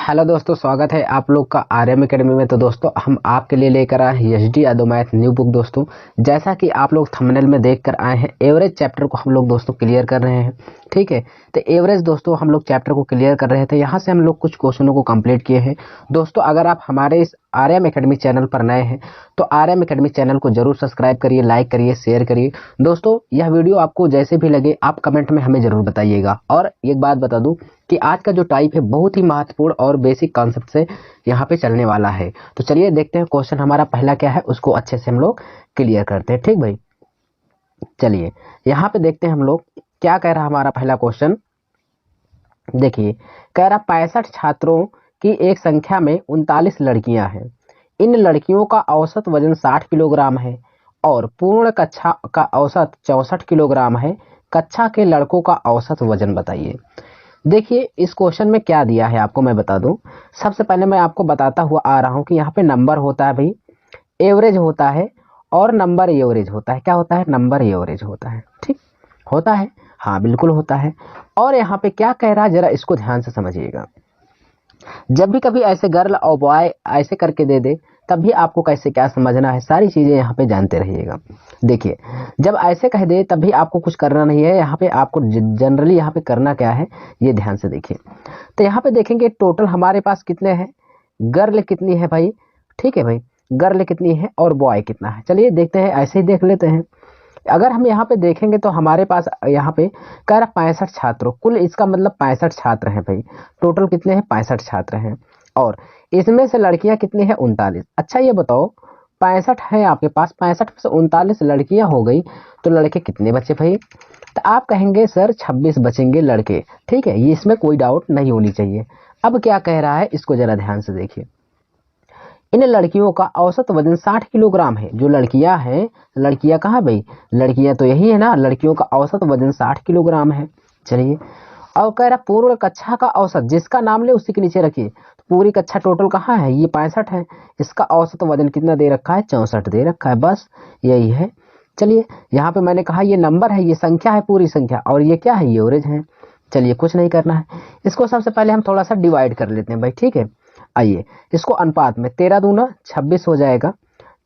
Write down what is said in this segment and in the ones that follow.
Hello दोस्तों, स्वागत है आप लोग का आर्यम एकेडमी में। तो दोस्तों हम आपके लिए लेकर आए हैं HD Yadav math new book. दोस्तों जैसा कि आप लोग थंबनेल में देख कर आए हैं, एवरेज चैप्टर को हम लोग दोस्तों क्लियर कर रहे हैं। ठीक है, तो एवरेज दोस्तों हम लोग चैप्टर को क्लियर कर रहे थे। यहाँ से हम लोग कुछ क्वेश्चनों को कंप्लीट किए हैं। दोस्तों अगर आप हमारे इस आर्यम एकेडमी चैनल पर नए हैं तो आर्यम एकेडमी चैनल को जरूर सब्सक्राइब करिए, लाइक करिए, शेयर करिए। दोस्तों यह वीडियो आपको जैसे भी लगे आप कमेंट में हमें जरूर बताइएगा। और एक बात बता दूं कि आज का जो टाइप है बहुत ही महत्वपूर्ण और बेसिक कॉन्सेप्ट से यहाँ पे चलने वाला है। तो चलिए देखते हैं क्वेश्चन हमारा पहला क्या है, उसको अच्छे से हम लोग क्लियर करते हैं। ठीक भाई, चलिए यहाँ पे देखते हैं हम लोग क्या कह रहा है हमारा पहला क्वेश्चन। देखिए कह रहा 65 छात्रों की एक संख्या में 39 लड़कियां हैं। इन लड़कियों का औसत वजन 60 किलोग्राम है और पूर्ण कक्षा का औसत 64 किलोग्राम है। कक्षा के लड़कों का औसत वजन बताइए। देखिए इस क्वेश्चन में क्या दिया है आपको मैं बता दूं। सबसे पहले मैं आपको बताता हुआ आ रहा हूं कि यहाँ पे नंबर होता है भाई, एवरेज होता है और नंबर एवरेज होता है। क्या होता है? नंबर एवरेज होता है। ठीक होता है, हाँ बिल्कुल होता है। और यहाँ पे क्या कह रहा है जरा इसको ध्यान से समझिएगा। जब भी कभी ऐसे गर्ल और बॉय ऐसे करके दे दे तब भी आपको कैसे क्या समझना है, सारी चीजें यहाँ पे जानते रहिएगा। देखिए जब ऐसे कह दे तब भी आपको कुछ करना नहीं है। यहाँ पे आपको जनरली यहाँ पे करना क्या है ये ध्यान से देखिए। तो यहाँ पे देखेंगे टोटल हमारे पास कितने हैं, गर्ल कितनी है भाई। ठीक है भाई, गर्ल कितनी है और बॉय कितना है। चलिए देखते हैं, ऐसे ही देख लेते हैं। अगर हम यहाँ पे देखेंगे तो हमारे पास यहाँ पे कह रहा 65 छात्रों, कुल इसका मतलब 65 छात्र हैं भाई। टोटल कितने हैं? 65 छात्र हैं। और इसमें से लड़कियां कितनी है? 39। अच्छा ये बताओ 65 है आपके पास, 65 में से 39 लड़कियां हो गई तो लड़के कितने बचे भाई? तो आप कहेंगे सर 26 बचेंगे लड़के। ठीक है, ये इसमें कोई डाउट नहीं होनी चाहिए। अब क्या कह रहा है इसको जरा ध्यान से देखिए। इन लड़कियों का औसत वजन 60 किलोग्राम है। जो लड़कियां हैं, लड़कियां कहाँ भाई? लड़कियां तो यही है ना। लड़कियों का औसत वजन 60 किलोग्राम है। चलिए और कह रहा पूर्ण कक्षा का औसत, जिसका नाम ले उसी के नीचे रखिए। तो पूरी कक्षा टोटल कहाँ है? ये 65 है। इसका औसत वजन कितना दे रखा है? 64 दे रखा है। बस यही है। चलिए यहाँ पे मैंने कहा ये नंबर है, ये संख्या है, पूरी संख्या, और ये क्या है? ये एवरेज है। चलिए कुछ नहीं करना है, इसको सबसे पहले हम थोड़ा सा डिवाइड कर लेते हैं भाई। ठीक है, आइए इसको अनुपात में 13 दूना 26 हो जाएगा,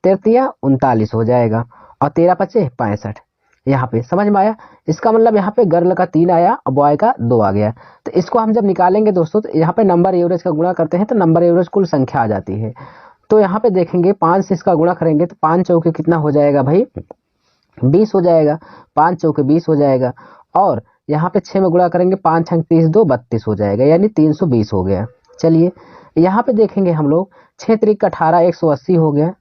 13 39 हो जाएगा और 13 पचे 65। यहाँ पे समझ में आया? इसका मतलब यहाँ पे गर्ल का 3 आया और बॉय का 2 आ गया। तो इसको हम जब निकालेंगे दोस्तों तो यहाँ पे नंबर एवरेज का गुणा करते हैं तो नंबर एवरेज कुल संख्या आ जाती है। तो यहाँ पे देखेंगे 5 से इसका गुणा करेंगे तो 5 चौके कितना हो जाएगा भाई? 20 हो जाएगा। 5 चौके 20 हो जाएगा। और यहाँ पे 6 में गुणा करेंगे, 5 छंग 30 2 32 हो जाएगा, यानी 320 हो गया। चलिए यहाँ पे देखेंगे हम लोग 6 त्रिक 18 180 हो गया।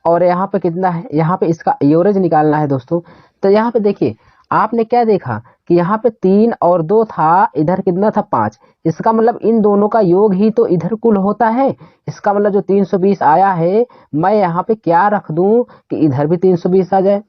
और यहाँ पे कितना है? यहाँ पे इसका एवरेज निकालना है दोस्तों। तो यहाँ पे देखिए आपने क्या देखा कि यहाँ पे 3 और 2 था, इधर कितना था? 5। इसका मतलब इन दोनों का योग ही तो इधर कुल होता है। इसका मतलब जो 320 आया है, मैं यहाँ पे क्या रख दूं कि इधर भी 320 आ जाए।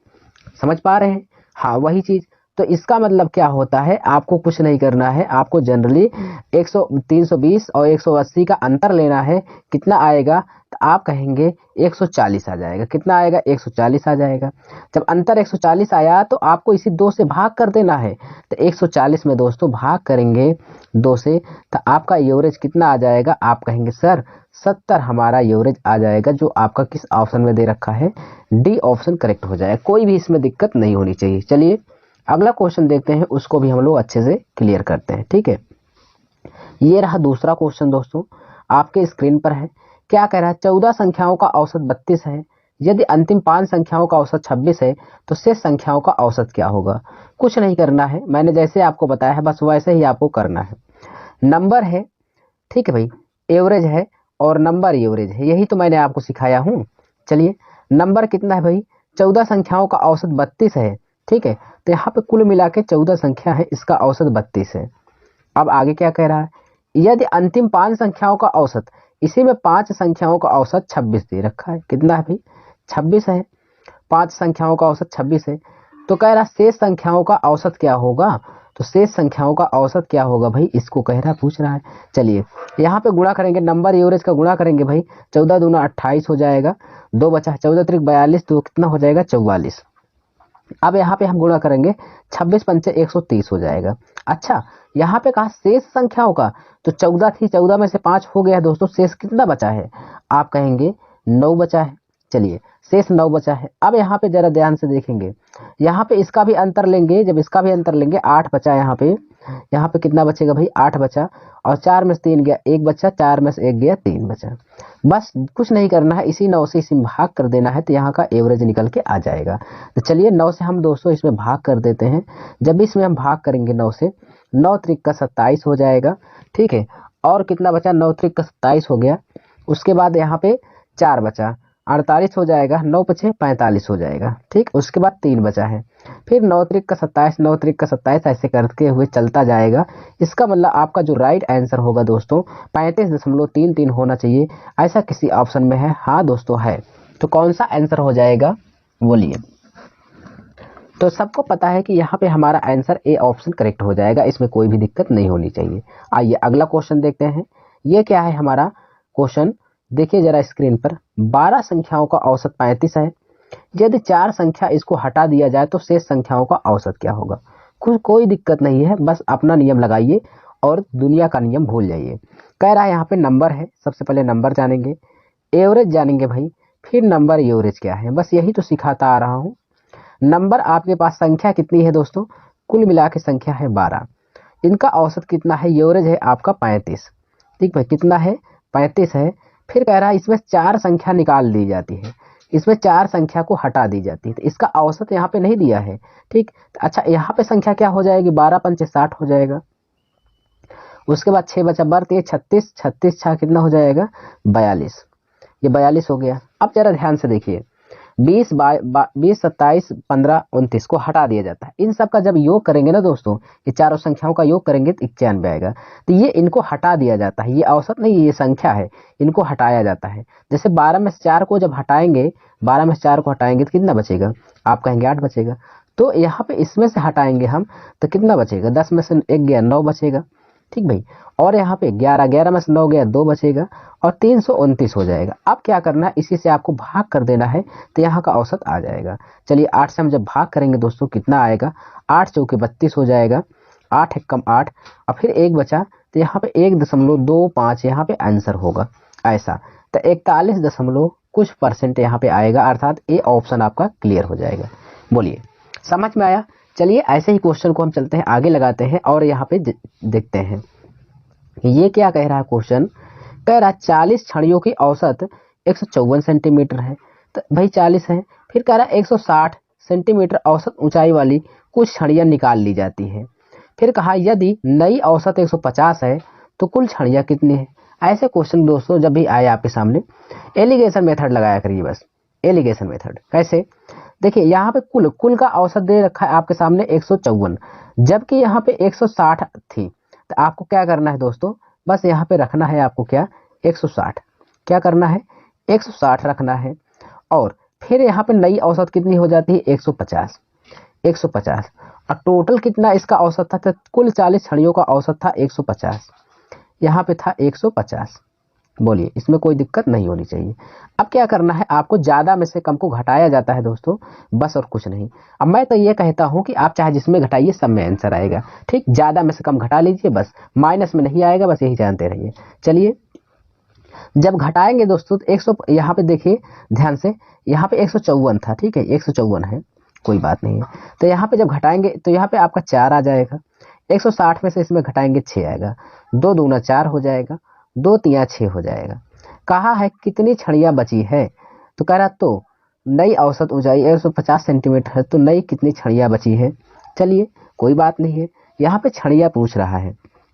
समझ पा रहे हैं? हाँ वही चीज। तो इसका मतलब क्या होता है, आपको कुछ नहीं करना है, आपको जनरली 320 और 180 का अंतर लेना है। कितना आएगा? तो आप कहेंगे 140 आ जाएगा। कितना आएगा? 140 आ जाएगा। जब अंतर 140 आया तो आपको इसी 2 से भाग कर देना है। तो 140 में दोस्तों भाग करेंगे 2 से तो आपका एवरेज कितना आ जाएगा? आप कहेंगे सर 70 हमारा एवरेज आ जाएगा। जो आपका किस ऑप्शन में दे रखा है? डी ऑप्शन करेक्ट हो जाएगा। कोई भी इसमें दिक्कत नहीं होनी चाहिए। चलिए अगला क्वेश्चन देखते हैं, उसको भी हम लोग अच्छे से क्लियर करते हैं। ठीक है, ये रहा दूसरा क्वेश्चन दोस्तों, आपके स्क्रीन पर है। क्या कह रहा है? 14 संख्याओं का औसत 32 है। यदि अंतिम 5 संख्याओं का औसत 26 है तो शेष संख्याओं का औसत क्या होगा? कुछ नहीं करना है, मैंने जैसे आपको बताया है बस वैसे ही आपको करना है। नंबर है, ठीक है भाई, एवरेज है और नंबर एवरेज है, यही तो मैंने आपको सिखाया हूँ। चलिए नंबर कितना है भाई? 14 संख्याओं का औसत 32 है। ठीक है, तो यहाँ पे कुल मिला के 14 संख्या है, इसका औसत 32 है। अब आगे क्या कह रहा है? यदि अंतिम 5 संख्याओं का औसत, इसी में 5 संख्याओं का औसत 26 दे रखा है। कितना है भाई? 26 है। 5 संख्याओं का औसत 26 है। तो कह रहा शेष संख्याओं का औसत क्या होगा? तो शेष संख्याओं का औसत क्या होगा भाई? इसको कह रहा पूछ रहा है। चलिए यहाँ पे गुणा करेंगे, नंबर एवरेज का गुणा करेंगे भाई। 14 दूना 28 हो जाएगा, 2 बचा 14 त्रिक 42, तो कितना हो जाएगा? 44। अब यहाँ पे हम गुणा करेंगे, 26 पंचे 130 हो जाएगा। अच्छा, यहाँ पे कहा शेष संख्याओं का, तो 14 थी, 14 में से 5 हो गया दोस्तों, शेष कितना बचा है? आप कहेंगे 9 बचा है। चलिए, शेष 9 बचा है। अब यहाँ पे जरा ध्यान से देखेंगे, यहाँ पे इसका भी अंतर लेंगे, जब इसका भी अंतर लेंगे 8 बचा यहाँ पे कितना बचेगा भाई? 8 बचा, और 4 में से 3 गया, 1 बचा, 4 में से 1 गया, 3 बचा। बस कुछ नहीं करना है, इसी 9 से इसी में भाग कर देना है, तो यहाँ का एवरेज निकल के आ जाएगा। तो चलिए 9 से हम दोस्तों इसमें भाग कर देते हैं। जब भी इसमें हम भाग करेंगे 9 से, 9 त्रिक का 27 हो जाएगा, ठीक है। और कितना बचा? 9 त्रिक का 27 हो गया। उसके बाद यहाँ पे 4 बचा, 48 हो जाएगा, 9 पछे 45 हो जाएगा, ठीक। उसके बाद 3 बचा है, फिर 9 त्रिक का 27, 9 त्रिक का 27, ऐसे करते हुए चलता जाएगा। इसका मतलब आपका जो राइट आंसर होगा दोस्तों 35.33 होना चाहिए। ऐसा किसी ऑप्शन में है? हाँ दोस्तों है। तो कौन सा आंसर हो जाएगा बोलिए? तो सबको पता है कि यहाँ पे हमारा आंसर ए ऑप्शन करेक्ट हो जाएगा, इसमें कोई भी दिक्कत नहीं होनी चाहिए। आइए अगला क्वेश्चन देखते हैं। ये क्या है हमारा क्वेश्चन? देखिए जरा स्क्रीन पर, 12 संख्याओं का औसत 35 है। यदि 4 संख्या इसको हटा दिया जाए तो शेष संख्याओं का औसत क्या होगा? कोई दिक्कत नहीं है, बस अपना नियम लगाइए और दुनिया का नियम भूल जाइए। कह रहा है यहाँ पे नंबर है, सबसे पहले नंबर जानेंगे, एवरेज जानेंगे भाई, फिर नंबर एवरेज क्या है, बस यही तो सिखाता आ रहा हूँ। नंबर आपके पास संख्या कितनी है दोस्तों? कुल मिला के संख्या है 12। इनका औसत कितना है? एवरेज है आपका 35, ठीक भाई, कितना है? 35 है। फिर कह रहा है इसमें 4 संख्या निकाल दी जाती है, इसमें 4 संख्या को हटा दी जाती है, तो इसका औसत यहाँ पे नहीं दिया है, ठीक। अच्छा, यहाँ पे संख्या क्या हो जाएगी? 12 पंचे 60 हो जाएगा। उसके बाद 6 बचा, बढ़ती है 36, 36 6 कितना हो जाएगा? 42। ये 42 हो गया। अब जरा ध्यान से देखिए, 20 27 15 29 को हटा दिया जाता है। इन सब का जब योग करेंगे ना दोस्तों, ये चारों संख्याओं का योग करेंगे तो 91 आएगा। तो ये इनको हटा दिया जाता है, ये औसत नहीं, ये संख्या है, इनको हटाया जाता है। जैसे 12 में से 4 को जब हटाएंगे, 12 में से 4 को हटाएंगे तो कितना बचेगा? आप कहेंगे 8 बचेगा। तो यहाँ पे इसमें से हटाएंगे हम तो कितना बचेगा? 10 में से 1 गया, 9 बचेगा, ठीक भाई। और यहाँ पे 11, 11 में से 9 गया, 2 बचेगा, और 329 हो जाएगा। अब क्या करना है? इसी से आपको भाग कर देना है, तो यहाँ का औसत आ जाएगा। चलिए 8 से हम जब भाग करेंगे दोस्तों कितना आएगा? 8 चौके 32 हो जाएगा, 8 एक कम 8, और फिर 1 बचा, तो यहाँ पे 1.25 यहाँ पे आंसर होगा ऐसा। तो 41 दशमलव कुछ % यहाँ पे आएगा, अर्थात ए ऑप्शन आपका क्लियर हो जाएगा। बोलिए समझ में आया? चलिए ऐसे ही क्वेश्चन को हम चलते हैं आगे लगाते हैं और यहाँ पे देखते हैं ये क्या कह रहा है क्वेश्चन। कह रहा है 40 छड़ियों की औसत 154 सेंटीमीटर है। तो भाई 40 है। फिर कह रहा है 160 सेंटीमीटर औसत ऊंचाई वाली कुछ छड़ियां निकाल ली जाती है। फिर कहा यदि नई औसत 150 है तो कुल छड़ियां कितनी है? ऐसे क्वेश्चन दोस्तों जब भी आए आपके सामने, एलिगेशन मेथड लगाया करिए, बस एलिगेशन मेथड। कैसे? देखिए यहाँ पे कुल का औसत दे रखा है आपके सामने 154, जबकि यहाँ पे 160 थी। तो आपको क्या करना है दोस्तों? बस यहाँ पे रखना है आपको क्या? 160। क्या करना है? 160 रखना है। और फिर यहाँ पे नई औसत कितनी हो जाती है? 150। 150 और टोटल कितना इसका औसत था? तो कुल 40 छड़ियों का औसत था 150, यहाँ पे था 150। बोलिए इसमें कोई दिक्कत नहीं होनी चाहिए। अब क्या करना है आपको? ज्यादा में से कम को घटाया जाता है दोस्तों, बस और कुछ नहीं। अब मैं तो ये कहता हूं कि आप चाहे जिसमें घटाइए सब में आंसर आएगा, ठीक। ज्यादा में से कम घटा लीजिए, बस माइनस में नहीं आएगा, बस यही जानते रहिए। चलिए जब घटाएंगे दोस्तों तो 100, यहाँ पे देखिए ध्यान से, यहाँ पे 154 था, ठीक है, 154 है, कोई बात नहीं है। तो यहाँ पे जब घटाएंगे तो यहाँ पे आपका 4 आ जाएगा। 160 में से इसमें घटाएंगे 6 आएगा, 2 दूना 4 हो जाएगा, 2 तिया 6 हो जाएगा। कहा है कितनी छड़ियां बची है? तो कह रहा तो नई औसत ऊंचाई 150 सेंटीमीटर है, तो नई कितनी छड़ियां बची है? चलिए कोई बात नहीं है, यहाँ पे छड़ियां पूछ रहा है,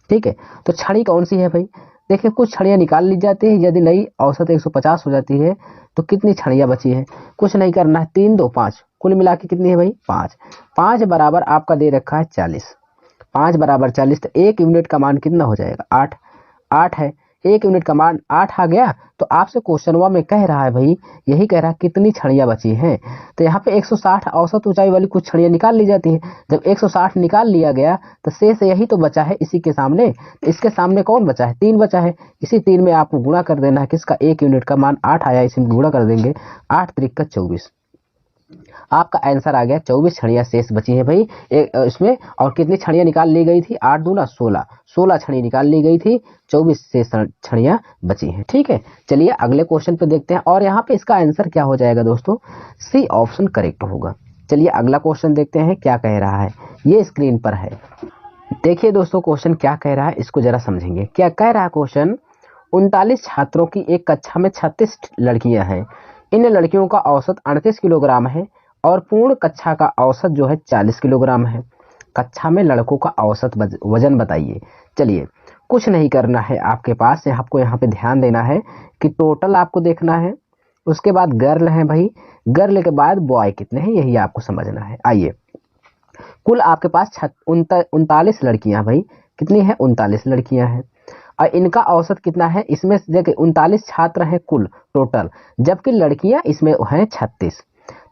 ठीक है। तो छड़ी कौन सी है भाई? देखिए कुछ छड़ियां निकाल ली जाती है, यदि नई औसत 150 हो जाती है तो कितनी छड़ियां बची है? कुछ नहीं करना है, 3 2 5, कुल मिला के कितनी है भाई? 5। 5 बराबर आपका दे रखा है 40। 5 बराबर 40, तो 1 यूनिट का मान कितना हो जाएगा? 8। 8 है, 1 यूनिट का मान 8 आ गया। तो आपसे क्वेश्चन में कह रहा है भाई, यही कह रहा है कितनी छड़ियां बची हैं। तो यहाँ पे 160 औसत ऊंचाई वाली कुछ छड़ियां निकाल ली जाती हैं। जब 160 निकाल लिया गया तो शेष यही तो बचा है इसी के सामने। तो इसके सामने कौन बचा है? 3 बचा है। इसी 3 में आपको गुणा कर देना है, किसका? 1 यूनिट का मान 8 आया, इसी में गुणा कर देंगे, 8 त्रिक का 24। आपका आंसर आ गया 24 छड़ियाँ शेष बची हैं भाई इसमें। और कितनी छड़ियाँ निकाल ली गई थी, 8 दूना 16, 16 छड़ी निकाल ली गई थी, 24 शेष छड़ियाँ बची हैं। ठीक है, चलिए अगले क्वेश्चन पे देखते हैं। और यहाँ पे इसका आंसर क्या हो जाएगा दोस्तों, सी ऑप्शन करेक्ट होगा। चलिए अगला क्वेश्चन देखते हैं क्या कह रहा है, ये स्क्रीन पर है। देखिए दोस्तों क्वेश्चन क्या कह रहा है, इसको जरा समझेंगे। क्या कह रहा है क्वेश्चन, 39 छात्रों की एक कक्षा में 36 लड़कियां हैं। इन लड़कियों का औसत 38 किलोग्राम है और पूर्ण कक्षा का औसत जो है 40 किलोग्राम है। कक्षा में लड़कों का औसत वजन बताइए। चलिए कुछ नहीं करना है आपके पास, आपको यहाँ पे ध्यान देना है कि टोटल आपको देखना है, उसके बाद गर्ल है भाई, गर्ल के बाद बॉय कितने हैं यही आपको समझना है। आइए, कुल आपके पास 39 लड़कियां भाई, कितनी है, 39 लड़कियां हैं और इनका औसत कितना है, इसमें देखिए 39 छात्र हैं कुल टोटल, जबकि लड़कियां इसमें हैं 36।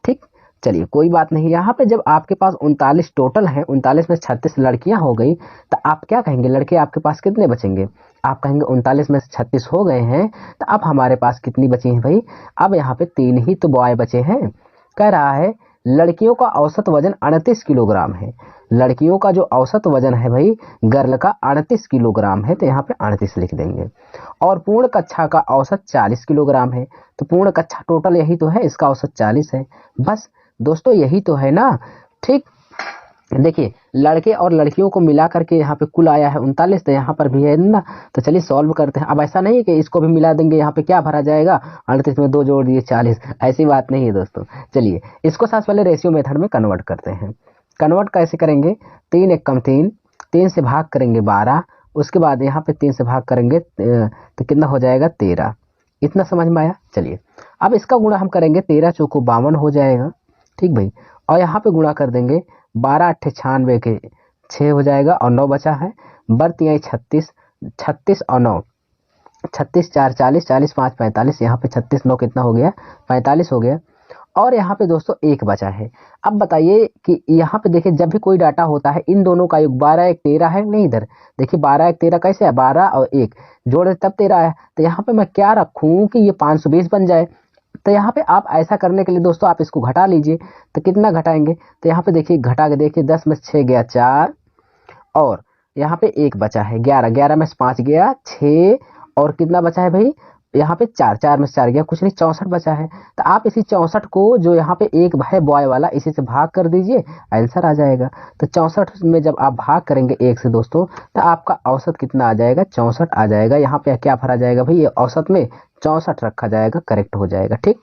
ठीक, चलिए कोई बात नहीं। यहाँ पे जब आपके पास 39 टोटल हैं, 39 में 36 लड़कियां हो गई, तो आप क्या कहेंगे, लड़के आपके पास कितने बचेंगे, आप कहेंगे 39 में से 36 हो गए हैं, तो अब हमारे पास कितनी बची हैं भाई, अब यहाँ पे 3 ही तो बॉय बचे हैं। कह रहा है लड़कियों का औसत वजन 38 किलोग्राम है। लड़कियों का जो औसत वजन है भाई गर्ल का 38 किलोग्राम है, तो यहाँ पे 38 लिख देंगे। और पूर्ण कक्षा का औसत 40 किलोग्राम है, तो पूर्ण कक्षा टोटल यही तो है, इसका औसत 40 है। बस दोस्तों यही तो है ना। ठीक, देखिए लड़के और लड़कियों को मिला करके यहाँ पे कुल आया है 39, तो यहाँ पर भी है ना। तो चलिए सॉल्व करते हैं। अब ऐसा नहीं है कि इसको भी मिला देंगे, यहाँ पे क्या भरा जाएगा, 38 में 2 जोड़ दिए 40, ऐसी बात नहीं है दोस्तों। चलिए इसको सबसे पहले रेशियो मेथड में कन्वर्ट करते हैं। कन्वर्ट कैसे करेंगे, 3 एक कम 3, 3 से भाग करेंगे 12, उसके बाद यहाँ पे 3 से भाग करेंगे तो कितना हो जाएगा 13। इतना समझ में आया। चलिए अब इसका गुणा हम करेंगे, 13 चौको 52 हो जाएगा। ठीक भाई, और यहाँ पे गुणा कर देंगे 12 अट्ठे 96 के 6 हो जाएगा, और 9 बचा है, बर्तियाँ 36, 36 और 9, 36 4 40, 40 5 45, यहाँ पे 36 9 कितना हो गया, 45 हो गया। और यहाँ पे दोस्तों 1 बचा है। अब बताइए कि यहाँ पे देखिए जब भी कोई डाटा होता है इन दोनों का योग 12 1 13 है, नहीं इधर देखिए 12 1 13 कैसे है, 12 और 1 जोड़े तब 13 है, तो यहाँ पे मैं क्या रखूँ कि ये 520 बन जाए। तो यहाँ पे आप ऐसा करने के लिए दोस्तों आप इसको घटा लीजिए, तो कितना घटाएंगे, तो यहाँ पे देखिए घटा के देखिए 10 में 6 गया 4, और यहाँ पे 1 बचा है 11, 11 में 5 गया 6, और कितना बचा है भाई यहाँ पे 4, 4 में 4 गया कुछ नहीं 64 बचा है। तो आप इसी 64 को जो यहाँ पे 1 है बॉय वाला इसी से भाग कर दीजिए, आंसर आ जाएगा। तो 64 में जब आप भाग करेंगे 1 से दोस्तों, तो आपका औसत कितना आ जाएगा, 64 आ जाएगा। यहाँ पे क्या भरा जाएगा भाई, ये औसत में 64 रखा जाएगा, करेक्ट हो जाएगा। ठीक,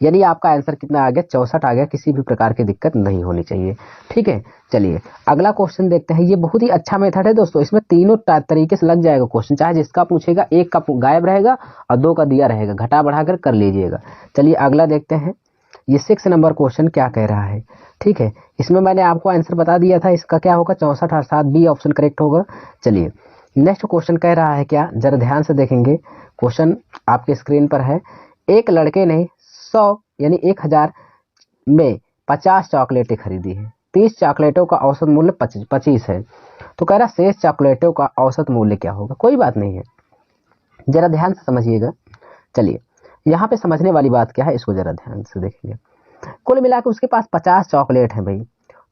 यानी आपका आंसर कितना आ गया, 64 आ गया, किसी भी प्रकार की दिक्कत नहीं होनी चाहिए। ठीक है, चलिए अगला क्वेश्चन देखते हैं। ये बहुत ही अच्छा मेथड है दोस्तों, इसमें तीनों तरीके से लग जाएगा क्वेश्चन, चाहे जिसका पूछेगा, एक का गायब रहेगा और 2 का दिया रहेगा, घटा बढ़ा कर लीजिएगा। चलिए अगला देखते हैं, ये 6 नंबर क्वेश्चन क्या कह रहा है। ठीक है, इसमें मैंने आपको आंसर बता दिया था, इसका क्या होगा 64 अर्थात बी ऑप्शन करेक्ट होगा। चलिए नेक्स्ट क्वेश्चन कह रहा है क्या, जरा ध्यान से देखेंगे, क्वेश्चन आपके स्क्रीन पर है। एक लड़के ने 100 यानी 1000 में 50 चॉकलेटें खरीदी है, 30 चॉकलेटों का औसत मूल्य 25 है, तो कह रहा शेष चॉकलेटों का औसत मूल्य क्या होगा। कोई बात नहीं है, जरा ध्यान से समझिएगा। चलिए यहाँ पे समझने वाली बात क्या है, इसको जरा ध्यान से देखेंगे। कुल मिलाकर उसके पास 50 चॉकलेट हैं भाई,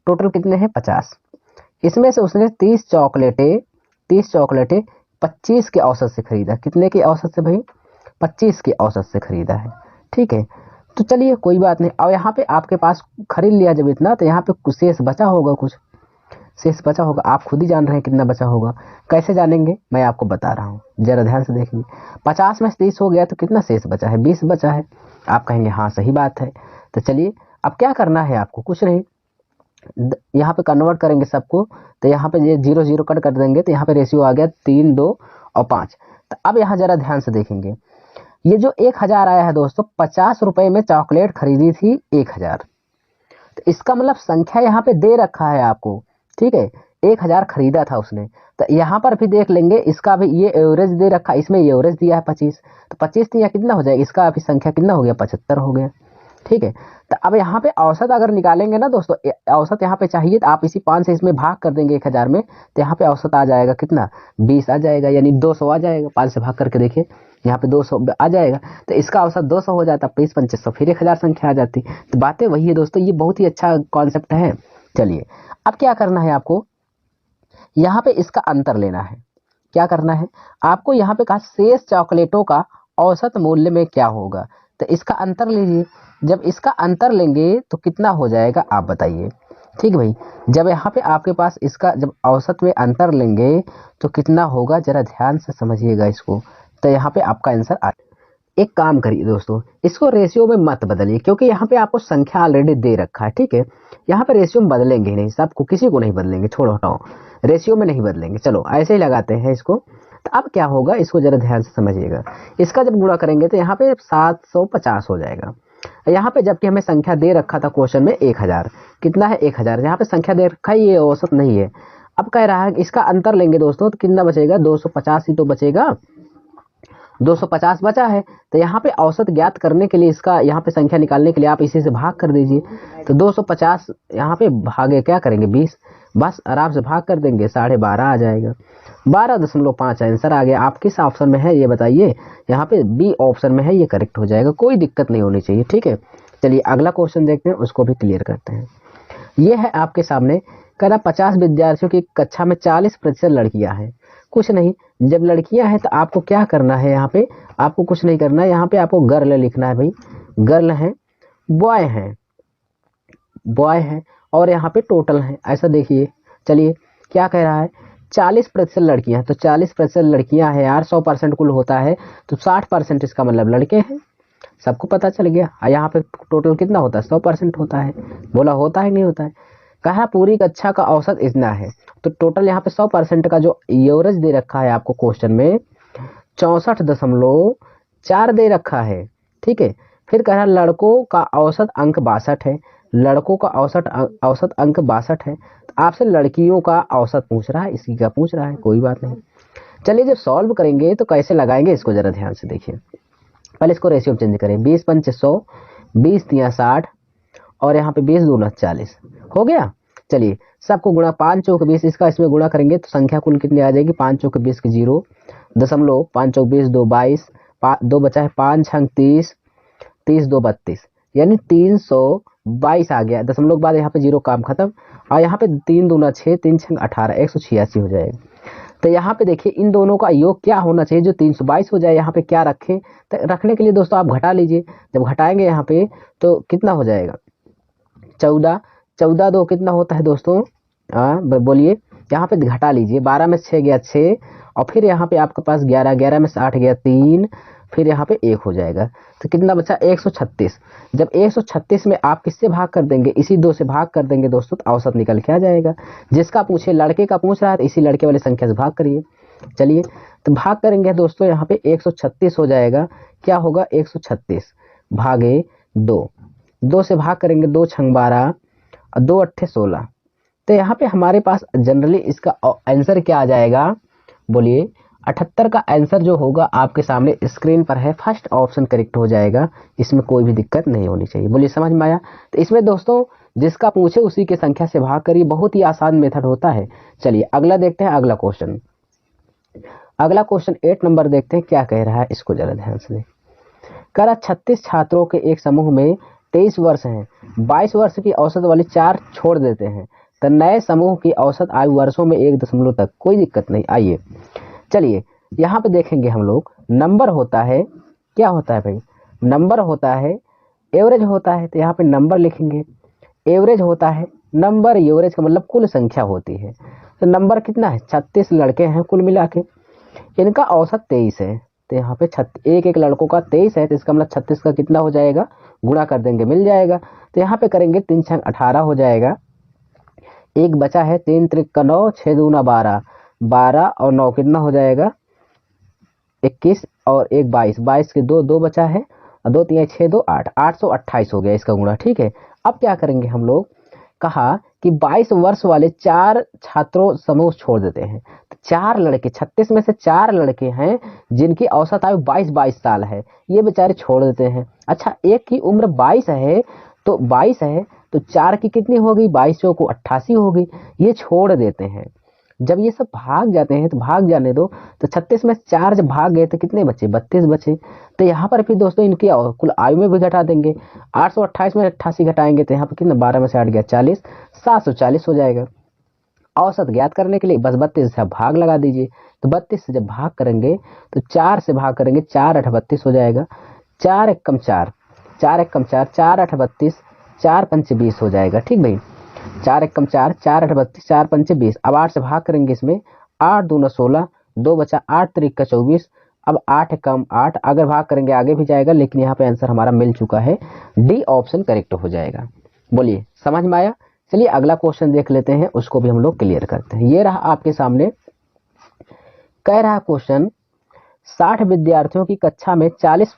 टोटल कितने हैं 50, इसमें से उसने 30 चॉकलेटें 25 के औसत से खरीदा। कितने के औसत से भाई, 25 के औसत से खरीदा है। ठीक है, तो चलिए कोई बात नहीं। और यहाँ पे आपके पास खरीद लिया जब इतना, तो यहाँ पे कुछ शेष बचा होगा, कुछ शेष बचा होगा, आप खुद ही जान रहे हैं कितना बचा होगा। कैसे जानेंगे, मैं आपको बता रहा हूँ, जरा ध्यान से देखिए। 50 में 30 हो गया तो कितना शेष बचा है, 20 बचा है। आप कहेंगे हाँ सही बात है। तो चलिए अब क्या करना है आपको, कुछ नहीं, यहाँ पे कन्वर्ट करेंगे सबको, तो यहाँ पे ये 0 0 कट कर देंगे, तो यहाँ पे रेशियो आ गया 3 2 और 5। तो अब यहाँ जरा ध्यान से देखेंगे, ये जो 1000 आया है दोस्तों, 50 रुपए में चॉकलेट खरीदी थी 1000, तो इसका मतलब संख्या यहाँ पे दे रखा है आपको। ठीक है, 1000 खरीदा था उसने, तो यहाँ पर भी देख लेंगे, इसका भी ये एवरेज दे रखा, इसमें ये एवरेज दिया है 25, तो 25 तो यहाँ कितना हो जाएगा, इसका अभी संख्या कितना हो गया 75 हो गया। ठीक है। तो अब यहाँ पे औसत अगर निकालेंगे ना दोस्तों, औसत यहाँ पे चाहिए तो आप इसी 5 से इसमें भाग कर देंगे 1000 में, तो यहाँ पे औसत आ जाएगा कितना, 20 आ जाएगा, यानी 200 आ जाएगा। 5 से भाग करके देखिए, यहाँ पे 200 आ जाएगा, तो इसका औसत 200 हो जाता, 20 25 100, फिर 1000 संख्या आ जाती। तो बातें वही है दोस्तों, ये बहुत ही अच्छा कॉन्सेप्ट है। चलिए अब क्या करना है आपको, यहाँ पे इसका अंतर लेना है। क्या करना है आपको, यहाँ पे कहा शेष चॉकलेटों का औसत मूल्य में क्या होगा, तो इसका अंतर लीजिए। जब इसका अंतर लेंगे तो कितना हो जाएगा आप बताइए। ठीक भाई, जब यहाँ पे आपके पास इसका जब औसत में अंतर लेंगे तो कितना होगा, जरा ध्यान से समझिएगा इसको। तो यहाँ पे आपका आंसर आ, एक काम करिए दोस्तों, इसको रेशियो में मत बदलिए, क्योंकि यहाँ पे आपको संख्या ऑलरेडी दे रखा है। ठीक है, यहाँ पे रेशियो में बदलेंगे नहीं, सबको किसी को नहीं बदलेंगे, छोड़ो हटाओ, रेशियो में नहीं बदलेंगे। चलो ऐसे ही लगाते हैं इसको। तो अब क्या होगा, इसको जरा ध्यान से समझिएगा। इसका जब गुणा करेंगे तो यहाँ पे 750 हो जाएगा। यहाँ पे जबकि हमें संख्या दे रखा था क्वेश्चन में 1000, कितना है 1000, यहाँ पे संख्या दे रखा है, ये औसत नहीं है। अब कह रहा है इसका अंतर लेंगे दोस्तों तो कितना बचेगा, 250 ही तो बचेगा, 250 बचा है। तो यहाँ पे औसत ज्ञात करने के लिए, इसका यहाँ पे संख्या निकालने के लिए आप इसी से भाग कर दीजिए। तो 250 यहाँ पे भागे क्या करेंगे 20, बस आराम से भाग कर देंगे, 12.5 आ जाएगा, 12.5 आंसर आ गया। आप किस ऑप्शन में है ये बताइए, यहाँ पे बी ऑप्शन में है, ये करेक्ट हो जाएगा, कोई दिक्कत नहीं होनी चाहिए। ठीक है, चलिए अगला क्वेश्चन देखते हैं, उसको भी क्लियर करते हैं। ये है आपके सामने, कह रहा 50 विद्यार्थियों की कक्षा में 40% लड़कियां हैं। कुछ नहीं, जब लड़कियां हैं तो आपको क्या करना है, यहाँ पे आपको कुछ नहीं करना है, यहाँ पे आपको गर्ल लिखना है भाई, गर्ल है, बॉय है, बॉय है, और यहाँ पे टोटल है, ऐसा देखिए। चलिए क्या कह रहा है, 40% लड़कियां, तो 40% लड़कियां हैं यार, 100% कुल होता है, तो 60% इसका मतलब लड़के हैं, सबको पता चल गया। यहाँ पे टोटल कितना होता है, 100% होता है, बोला होता है नहीं होता है। कहा पूरी कक्षा का औसत इतना है, तो टोटल यहाँ पे 100% का जो एवरेज दे रखा है आपको क्वेश्चन में 64.4 दे रखा है। ठीक है, फिर कह रहा लड़कों का औसत अंक 62 है, लड़कों का औसत अंक 62 है, तो आपसे लड़कियों का औसत पूछ रहा है, इसकी क्या पूछ रहा है, कोई बात नहीं। चलिए जब सॉल्व करेंगे तो कैसे लगाएंगे इसको जरा ध्यान से देखिए। पहले इसको रेशियो चेंज करें, 20 पंच 100, 20 तिया 60, और यहाँ पे 20 दूना 40 हो गया। चलिए सबको गुणा 5 चौक 20, इसका इसमें गुणा करेंगे तो संख्या कुल कितनी आ जाएगी, 5 चौक 20 की 0, दशमलव 5 चौक 20, 2 22, 2 बचा है 5 छंग 30, 30 2 32, यानी 322 आ गया। दशमलव के बाद यहाँ पे 0, काम खत्म। और यहाँ पे 3 दूना 6, 3 छंग 18, 186 हो जाएगा। तो यहाँ पे देखिए इन दोनों का योग क्या होना चाहिए, जो 322 हो जाए, यहाँ पे क्या रखें, तो रखने के लिए दोस्तों आप घटा लीजिए। जब घटाएंगे यहाँ पे तो कितना हो जाएगा, 14, 14 2 कितना होता है दोस्तों, बोलिए। यहाँ पे घटा लीजिए, 12 में 6 गया 6, और फिर यहाँ पे आपके पास 11, 11 में से 8 गया 3, फिर यहाँ पे 1 हो जाएगा, तो कितना बचा 136। जब 136 में आप किससे भाग कर देंगे, इसी 2 से भाग कर देंगे दोस्तों, तो औसत निकल के आ जाएगा। जिसका पूछे, लड़के का पूछ रहा है तो इसी लड़के वाली संख्या से भाग करिए। चलिए तो भाग करेंगे दोस्तों, यहाँ पे 136 हो जाएगा। क्या होगा, 136 भागे 2, 2 से भाग करेंगे, 2 छंग 12, 2 अट्ठे 16। तो यहाँ पे हमारे पास जनरली इसका आंसर क्या आ जाएगा, बोलिए। 78 का आंसर जो होगा आपके सामने स्क्रीन पर है, फर्स्ट ऑप्शन करेक्ट हो जाएगा, इसमें कोई भी दिक्कत नहीं होनी चाहिए। बोलिए समझ में आया। तो इसमें दोस्तों जिसका पूछे उसी के संख्या से भाग करिए, बहुत ही आसान मेथड होता है। चलिए अगला देखते हैं, अगला क्वेश्चन। अगला क्वेश्चन 8 नंबर देखते हैं, क्या कह रहा है, इसको जरा ध्यान से। कह रहा 36 छात्रों के एक समूह में 23 वर्ष हैं, 22 वर्ष की औसत वाली 4 छोड़ देते हैं, तो नए समूह की औसत आयु वर्षों में 1 दशमलव तक, कोई दिक्कत नहीं। आइए चलिए यहाँ पे देखेंगे हम लोग, नंबर होता है, क्या होता है भाई, नंबर होता है, एवरेज होता है, तो यहाँ पे नंबर लिखेंगे, एवरेज होता है, नंबर एवरेज का मतलब कुल संख्या होती है। तो नंबर कितना है, 36 लड़के हैं कुल मिला के, इनका औसत 23 है, तो यहाँ पे एक एक लड़कों का 23 है, तो इसका मतलब 36 का कितना हो जाएगा, गुणा कर देंगे मिल जाएगा। तो यहाँ पे करेंगे 3 छंग 18 हो जाएगा, एक बचा है 3 त्रिक का 9, 6 दूना 12, 12 और 9 कितना हो जाएगा 21, और एक 22, 22 के 2, 2 बचा है, और 2 3 6 2 8, 828 हो गया इसका गुणा। ठीक है, अब क्या करेंगे हम लोग, कहा कि 22 वर्ष वाले 4 छात्रों समूह छोड़ देते हैं। तो 4 लड़के, 36 में से 4 लड़के हैं जिनकी औसत आयु 22 साल है, ये बेचारे छोड़ देते हैं। अच्छा, एक की उम्र 22 है तो 22 है तो 4 की कितनी हो गई, 22 को 88 हो गई, ये छोड़ देते हैं। जब ये सब भाग जाते हैं तो भाग जाने दो, तो 36 में 4 जब भाग गए तो कितने बचे, 32 बचे। तो यहाँ पर फिर दोस्तों इनकी कुल आयु में भी घटा देंगे, 828 में 88 घटाएंगे तो यहाँ पर कितना, 12 में से 8 गया 40, 740 हो जाएगा। औसत ज्ञात करने के लिए बस 32 से भाग लगा दीजिए। तो 32 से जब भाग करेंगे तो 4 से भाग करेंगे, 4 8 32 हो जाएगा, 4 एकम 4, 4 एकम 4, 4 8 32, 4 पंच 20 हो जाएगा। ठीक भाई, 4 एकम 4, 4 8 32, 4 पंच 20। अब 8 से भाग करेंगे इसमें, 8 दूना 16, 2 बचा, 8 त्रिक का 24। अब 8 एकम 8, अगर भाग करेंगे आगे भी जाएगा, लेकिन यहाँ पे आंसर हमारा मिल चुका है, डी ऑप्शन करेक्ट हो जाएगा। बोलिए समझ में आया। चलिए अगला क्वेश्चन देख लेते हैं, उसको भी हम लोग क्लियर करते हैं। ये रहा आपके सामने, कह रहा क्वेश्चन 60 विद्यार्थियों की कक्षा में 40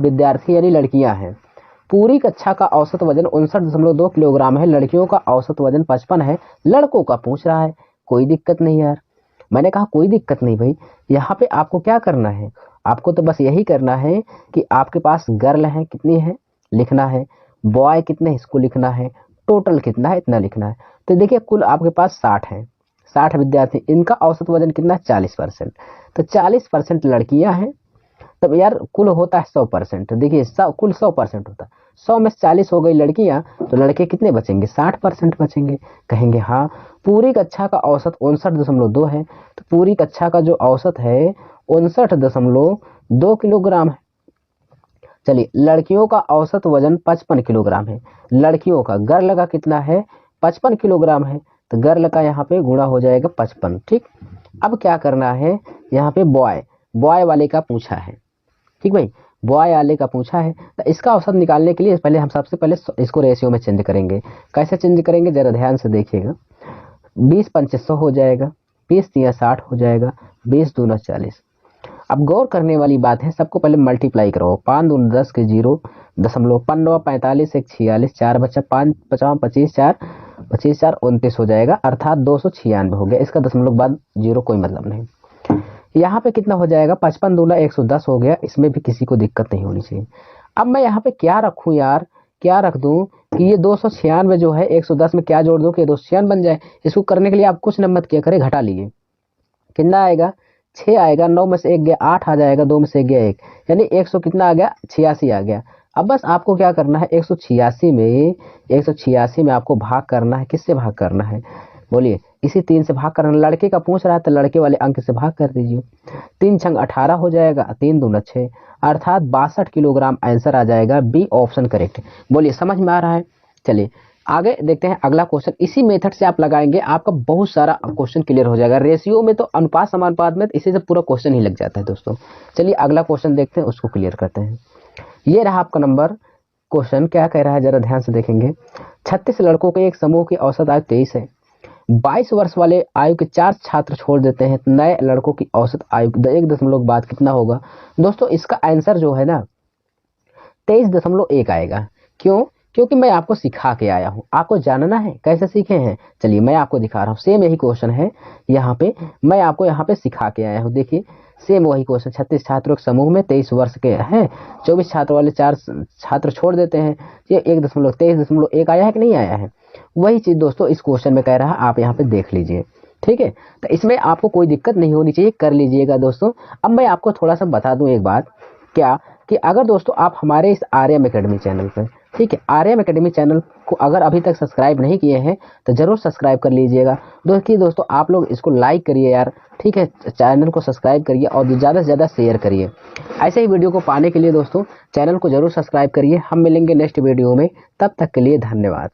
विद्यार्थी यानी लड़कियां हैं। पूरी कक्षा का औसत वजन 59.2 किलोग्राम है। लड़कियों का औसत वजन 55 है। लड़कों का पूछ रहा है। कोई दिक्कत नहीं यार, मैंने कहा कोई दिक्कत नहीं भाई। यहाँ पे आपको क्या करना है, आपको तो बस यही करना है कि आपके पास गर्ल है कितनी है लिखना है, बॉय कितने इसको लिखना है, टोटल कितना है इतना लिखना है। तो देखिए कुल आपके पास 60 है, 60 विद्यार्थी, इनका औसत वजन कितना है 40%। तो 40% लड़कियां हैं, तब यार कुल होता है 100%। देखिए कुल 100% होता है, 100 में 40 हो गई लड़कियां, तो लड़के कितने बचेंगे, 60% बचेंगे। कहेंगे हाँ पूरी कक्षा का औसत 59.2 है, तो पूरी कक्षा का जो औसत है 59.2 किलोग्राम है। चलिए लड़कियों का औसत वजन 55 किलोग्राम है। लड़कियों का गर्ल का कितना है, 55 किलोग्राम है, तो गर्ल का यहाँ पे गुणा हो जाएगा 55। ठीक, अब क्या करना है, यहाँ पे बॉय वाले का पूछा है। ठीक भाई, बॉय वाले का पूछा है, तो इसका औसत निकालने के लिए पहले हम सबसे पहले इसको रेशियो में चेंज करेंगे। कैसे चेंज करेंगे जरा ध्यान से देखिएगा। 20 पंचे 100 हो जाएगा, 20 तिया 60 हो जाएगा, 20 दूना 40। अब गौर करने वाली बात है, सबको पहले मल्टीप्लाई करो, 5 दूना 10 के 0 दशमलव, 15 45 1 46, 4 बच्चा 5 50 25 4 25 4 29 हो जाएगा, अर्थात 296 हो गया। इसका दशमलव बाद 0 कोई मतलब नहीं। यहाँ पे कितना हो जाएगा, 55 दूना 110 हो गया। इसमें भी किसी को दिक्कत नहीं होनी चाहिए। अब मैं यहाँ पे क्या रखूँ यार, क्या रख दूं कि ये 296 जो है 110 में क्या जोड़ दूं कि 296 बन जाए। इसको करने के लिए आप कुछ न मत किया करें, घटा लीजिए, कितना आएगा 6 आएगा, 9 में से 1 गया 8 आ जाएगा, 2 में से 1 गया 1, यानी 100 कितना आ गया 86 आ गया। अब बस आपको क्या करना है, 186 में आपको भाग करना है। किससे भाग करना है बोलिए, इसी 3 से भाग करना। लड़के का पूछ रहा है तो लड़के वाले अंक से भाग कर दीजिए। 3 छंग 18 हो जाएगा, 3 दूना 6, अर्थात 62 किलोग्राम आंसर आ जाएगा, बी ऑप्शन करेक्ट। बोलिए समझ में आ रहा है। चलिए आगे देखते हैं अगला क्वेश्चन। इसी मेथड से आप लगाएंगे, आपका बहुत सारा क्वेश्चन क्लियर हो जाएगा। रेशियो में तो अनुपात समानुपात में इसी से पूरा क्वेश्चन ही लग जाता है दोस्तों। चलिए अगला क्वेश्चन देखते हैं, उसको क्लियर करते हैं। ये रहा आपका नंबर क्वेश्चन, क्या कह रहा है जरा ध्यान से देखेंगे। 36 लड़कों के एक समूह की औसत आयु 23 है। 22 वर्ष वाले आयु के 4 छात्र छोड़ देते हैं, नए लड़कों की औसत आयु 1 बाद कितना होगा। दोस्तों इसका आंसर जो है ना 23.1 आएगा। क्यों, क्योंकि मैं आपको सिखा के आया हूं। आपको जानना है कैसे सीखे हैं, चलिए मैं आपको दिखा रहा हूं। सेम यही क्वेश्चन है यहाँ पे, मैं आपको यहाँ पे सिखा के आया हूं। देखिए सेम वही क्वेश्चन, 36 छात्रों के समूह में 23 वर्ष के हैं, 24 छात्र वाले 4 छात्र छोड़ देते हैं। ये 1.23.1 आया है कि नहीं आया है, वही चीज दोस्तों इस क्वेश्चन में कह रहा है। आप यहाँ पे देख लीजिए, ठीक है। तो इसमें आपको कोई दिक्कत नहीं होनी चाहिए, कर लीजिएगा दोस्तों। अब मैं आपको थोड़ा सा बता दूं एक बात, क्या कि अगर दोस्तों आप हमारे इस आर्यम एकेडमी चैनल पर, ठीक है, आर्यम एकेडमी चैनल को अगर अभी तक सब्सक्राइब नहीं किए हैं तो जरूर सब्सक्राइब कर लीजिएगा। दोस्तों आप लोग इसको लाइक करिए यार, ठीक है, चैनल को सब्सक्राइब करिए और ज़्यादा से ज़्यादा शेयर करिए। ऐसे ही वीडियो को पाने के लिए दोस्तों चैनल को जरूर सब्सक्राइब करिए। हम मिलेंगे नेक्स्ट वीडियो में, तब तक के लिए धन्यवाद।